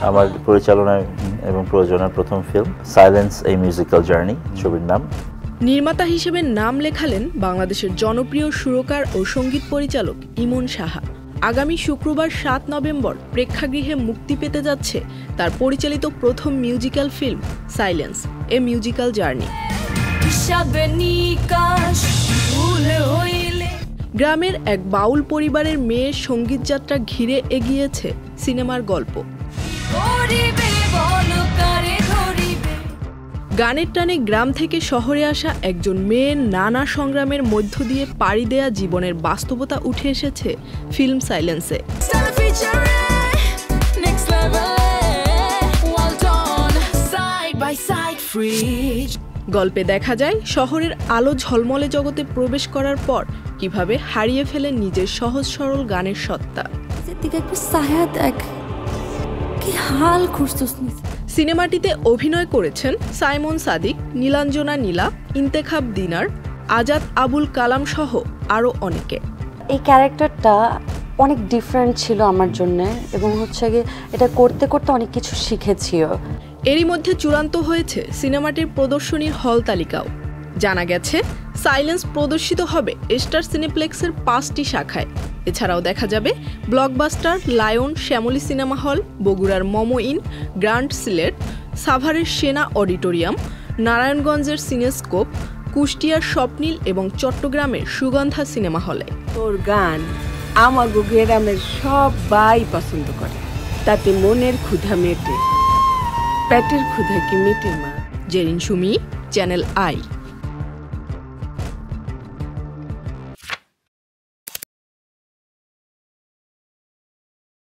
আমার পরিচালনায় এবং প্রযোজনার প্রথম ফিল্ম সাইলেন্স এ মিউজিক্যাল জার্নি ছবির নাম। নির্মাতা হিসেবে নাম লেখালেন বাংলাদেশের জনপ্রিয় সুরকার ও সঙ্গীত পরিচালক ইমন সাহা। আগামী শুক্রবার ৭ নভেম্বর প্রেক্ষাগৃহে মুক্তি পেতে যাচ্ছে তার পরিচালিত প্রথম মিউজিক্যাল ফিল্ম সাইলেন্স এ মিউজিক্যাল জার্নি। গ্রামের এক বাউল পরিবারের মেয়ের সঙ্গীত যাত্রা ঘিরে এগিয়েছে সিনেমার গল্প। গানের টানে গ্রাম থেকে শহরে আসা একজন মেয়ের নানা সংগ্রামের মধ্য দিয়ে পাড়ি দেয়া জীবনের বাস্তবতা উঠে এসেছে ফিল্ম সাইলেন্সে। গল্পে দেখা যায় শহরের আলো ঝলমলে জগতে প্রবেশ করার পর কিভাবে হারিয়ে ফেলেন নিজের সহজ সরল গানের সত্তা। সিনেমাটিতে অভিনয় করেছেন সাইমন সাদিক, নীলাঞ্জনা নীলা, ইন্তেখাব দিনার, আজাদ আবুল কালাম সহ আরও অনেকে। এই ক্যারেক্টারটা অনেক ডিফারেন্ট ছিল আমার জন্য এবং এটা করতে করতে অনেক কিছু শিখেছিও। এরই মধ্যে চূড়ান্ত হয়েছে সিনেমাটির প্রদর্শনীর হল তালিকাও। জানা গেছে সাইলেন্স প্রদর্শিত হবে স্টার সিনেপ্লেক্সের 5টি শাখায়। এছাড়াও দেখা যাবে blockbuster, lion, Shyamoli cinema hall, বগুড়ার মমো ইন, গ্র্যান্ড সিলেট, সাভারের সেনা অডিটোরিয়াম, নারায়ণগঞ্জের সিনেস্কোপ, কুষ্টিয়ার স্বপ্নীল এবং চট্টগ্রামের সুগন্ধা সিনেমা হলে। তোর গান আমার গ্রামের সবাই পছন্দ করে, তাতে মনের ক্ষুধা মেটে, পেটের ক্ষুধা কি মেটে মা? Zerin Sumi, channel I.